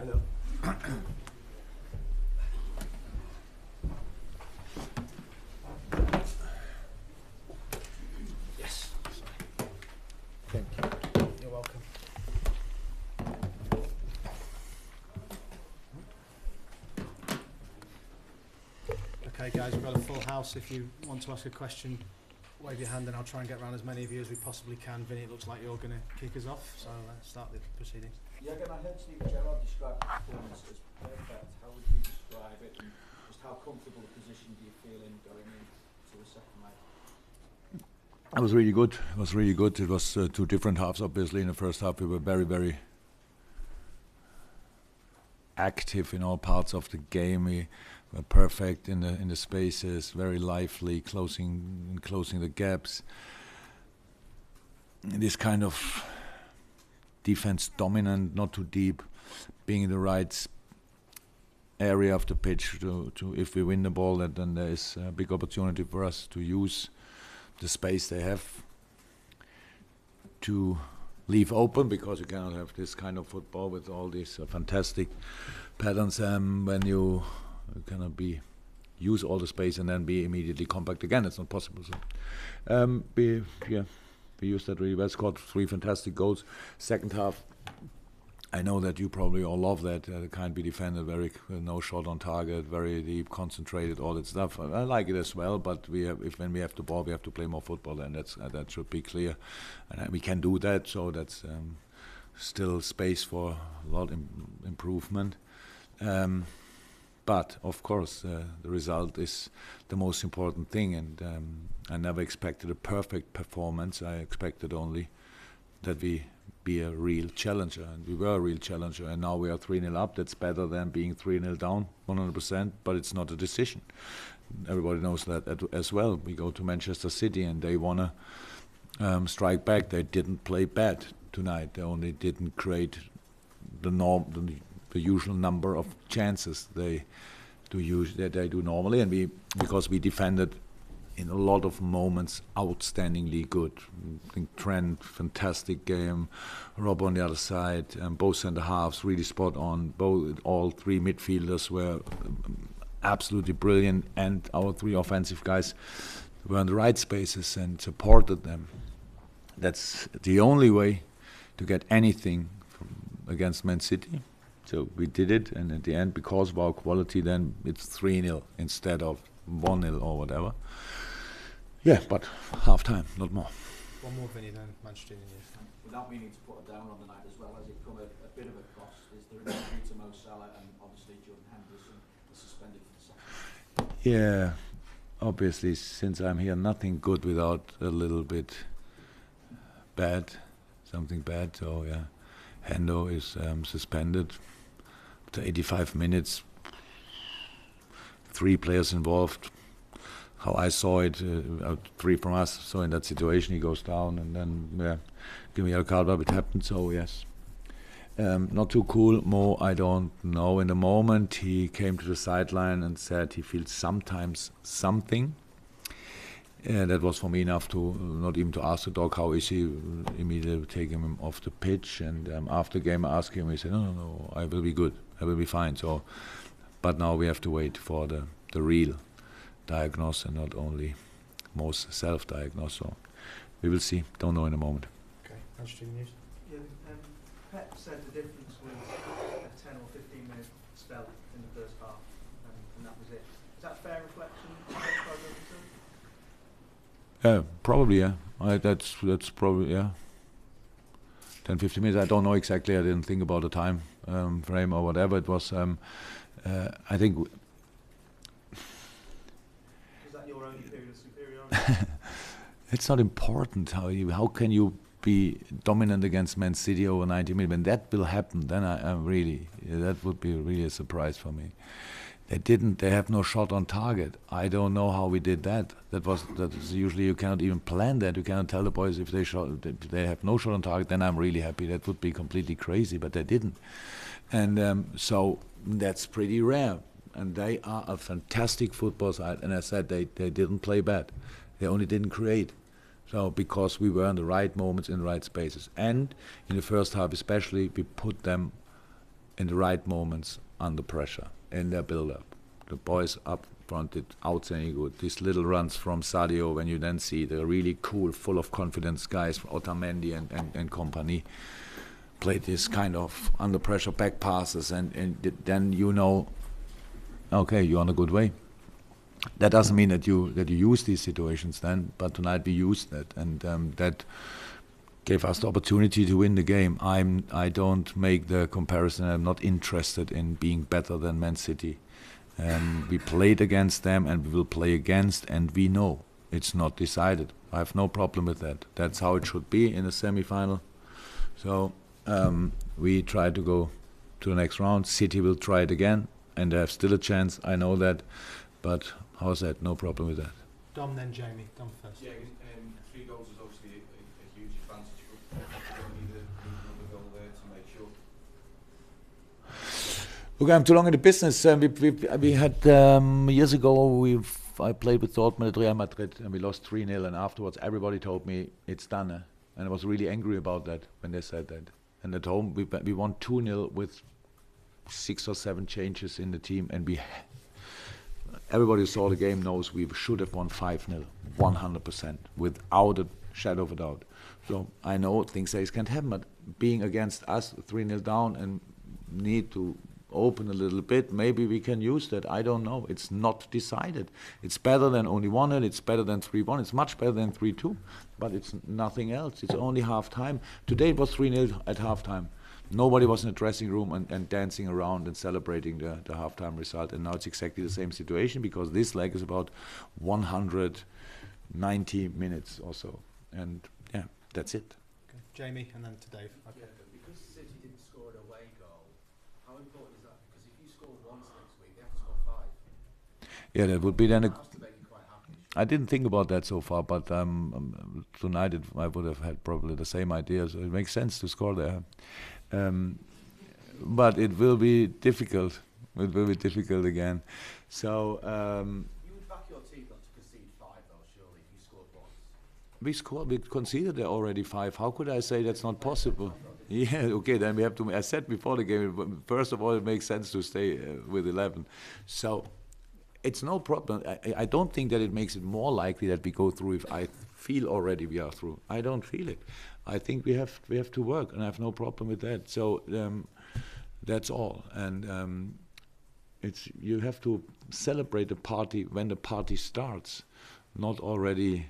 Hello. Yes. Sorry. Thank you. You're welcome. Okay, guys, we've got a full house. If you want to ask a question, wave your hand and I'll try and get around as many of you as we possibly can. Vinny, it looks like you're going to kick us off, so let's start the proceedings. Yeah, again, I heard Steve Gerrard describe the performance as perfect. How would you describe it, and just how comfortable a position do you feel in going into the second leg? It was really good. It was really good. It was two different halves, obviously. In the first half, we were very, very active in all parts of the game. We were perfect in the spaces, very lively, closing the gaps. This kind of defense dominant, not too deep, being in the right area of the pitch to if we win the ball, then there is a big opportunity for us to use the space they have to leave open, because you cannot have this kind of football with all these fantastic patterns when you cannot use all the space and then be immediately compact again. It's not possible. So we used that really well. Scored 3 fantastic goals. Second half, I know that you probably all love that. It can't be defended, very no shot on target, very deep, concentrated, all that stuff. I like it as well, but when we have the ball, we have to play more football, and that should be clear. And we can do that, so that's still space for a lot improvement. But of course, the result is the most important thing, and I never expected a perfect performance. I expected only that we be a real challenger, and we were a real challenger, and now we are 3-0 up. That's better than being 3-0 down 100%, but it's not a decision. Everybody knows that as well. We go to Manchester City and they want to strike back. They didn't play bad tonight. They only didn't create the usual number of chances they do normally, and because we defended in a lot of moments outstandingly good. I think Trent, fantastic game. Rob on the other side, both centre halves really spot on. All 3 midfielders were absolutely brilliant, and our 3 offensive guys were in the right spaces and supported them. That's the only way to get anything against Man City. So we did it, and at the end, because of our quality, then it's 3-0 instead of 1-0 or whatever. Yeah, but half time, not more. One more, Vinny, then Manchester United. Without meaning to put it down on the night as well, has it come a bit of a cost? Is there an injury to Mo Salah, and obviously Jordan Henderson is suspended for the second? Yeah, obviously, since I'm here, nothing good without a little bit bad, something bad. So yeah, Hendo is suspended after 85 minutes. 3 players involved. How I saw it, 3 from us. So in that situation, he goes down, and then give me a card. But it happened. So yes, not too cool. Mo, I don't know. In the moment, he came to the sideline and said he feels sometimes something. That was for me enough to not even to ask the dog how is he. Immediately taking him off the pitch, and after the game I asked him. He said, "No, I will be good. I will be fine." So, but now we have to wait for the real diagnose and not only most self-diagnose. So we will see. Don't know in a moment. Okay, Manchester United. Yeah, Pep said the difference was a 10 or 15 minute spell in the first half, and that was it. Is that a fair reflection of Probably, yeah. That's probably, yeah. 10, 15 minutes. I don't know exactly. I didn't think about the time frame or whatever. It was, I think. Is that your own period of superiority? It's not important how can you be dominant against Man City over 90 minutes. When that will happen, then that would be really a surprise for me. They have no shot on target. I don't know how we did that. That is usually you cannot even plan that. You cannot tell the boys if they have no shot on target, then I'm really happy. That would be completely crazy, but they didn't. And so that's pretty rare. And they are a fantastic football side. And I said they didn't play bad. They only didn't create. So because we were in the right moments in the right spaces. And in the first half especially, we put them in the right moments under pressure in their build-up. The boys up front did outstanding good. These little runs from Sadio, when you then see the really cool, full of confidence guys, Otamendi and company, played this kind of under pressure back passes, and then you know, okay, you're on a good way. That doesn't mean that you use these situations then, but tonight we used that, and that gave us the opportunity to win the game. I don't make the comparison. I'm not interested in being better than Man City. We played against them, and we will play against, and we know it's not decided. I have no problem with that. That's how it should be in a semi-final. So we try to go to the next round. City will try it again, and they have still a chance. I know that, but how's that? No problem with that. Dom, then Jamie. Dom first. Yeah, 3 goals is obviously a huge advantage for Everton. You need another goal there to make sure. Look, I'm too long in the business. We had years ago. I played with Dortmund at Real Madrid, and we lost 3-0. And afterwards, everybody told me it's done, and I was really angry about that when they said that. And at home, we won 2-0 with 6 or 7 changes in the team, and everybody who saw the game knows we should have won 5-0, 100%, without a shadow of a doubt. So I know things like this can't happen, but being against us 3-0 down and need to open a little bit, maybe we can use that. I don't know. It's not decided. It's better than only 1-0. It's better than 3-1. It's much better than 3-2. But it's nothing else. It's only half time. Today it was 3-0 at half time. Nobody was in the dressing room and dancing around and celebrating the halftime result. And now it's exactly the same situation, because this leg is about 190 minutes or so. And yeah, that's it. Okay. Jamie, and then to Dave. Okay. Yeah, but because City didn't score an away goal, how important is that? Because if you score once next week, they have to score 5. Yeah, that would be then a... That has to make you quite happy. I didn't think about that so far, but tonight I would have had probably the same idea. So it makes sense to score there. But it will be difficult. It will be difficult again. So You would back your team not to concede 5, though, surely, if you scored once. we conceded there already 5. How could I say that's not possible? Yeah, okay, then we have to. I said before the game, first of all, it makes sense to stay with 11. So it's no problem. I don't think that it makes it more likely that we go through if I feel already we are through. I don't feel it. I think we have to work, and I have no problem with that. So that's all. And you have to celebrate the party when the party starts, not already,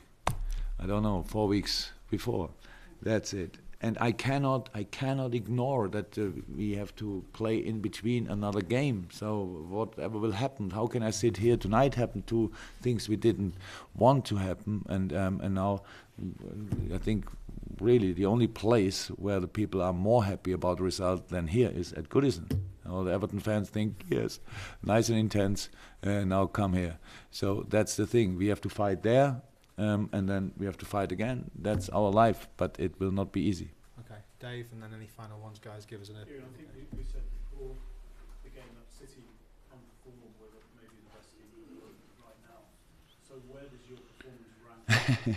I don't know, 4 weeks before. That's it. And I cannot ignore that we have to play in between another game. So whatever will happen, how can I sit here tonight? Happened 2 things we didn't want to happen, and now I think really the only place where the people are more happy about the result than here is at Goodison. All the Everton fans think, yes, nice and intense, now come here. So that's the thing. We have to fight there. And then we have to fight again. That's our life, but it will not be easy. Okay, Dave, and then any final ones, guys. Give us an. I think we said before the game that City underperformed were maybe the best team in the world right now. So where does your performance rank again?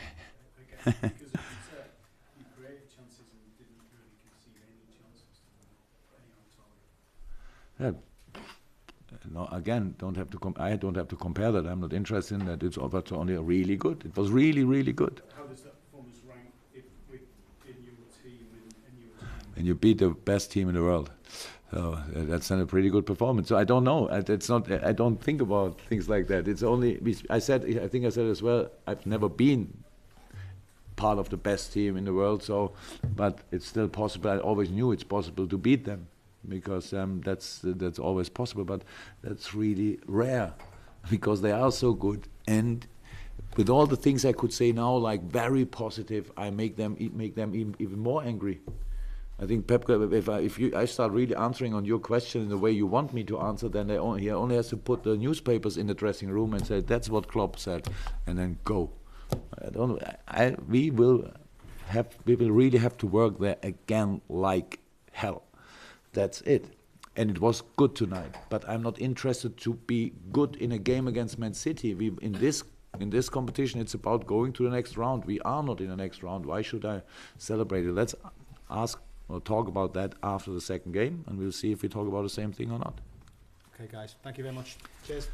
Because as you said, you created chances and didn't really concede any chances to any on target. Yeah. No, again, I don't have to compare that. I'm not interested in that. It's only really good. It was really, really good. How does that performance rank in your team and your team? And you beat the best team in the world. So that's not a pretty good performance. So I don't know. It's not. I don't think about things like that. It's only. I think I said as well. I've never been part of the best team in the world. So, but it's still possible. I always knew it's possible to beat them, because that's always possible, but that's really rare, because they are so good. And with all the things I could say now, like very positive, I make them even more angry. I think Pep, if I start really answering on your question in the way you want me to answer, then he only has to put the newspapers in the dressing room and say that's what Klopp said, and then go. We will really have to work there again like hell. That's it. And it was good tonight. But I'm not interested to be good in a game against Man City. In this competition, it's about going to the next round. We are not in the next round. Why should I celebrate it? Let's ask we'll talk about that after the second game, and we'll see if we talk about the same thing or not. Okay, guys. Thank you very much. Cheers.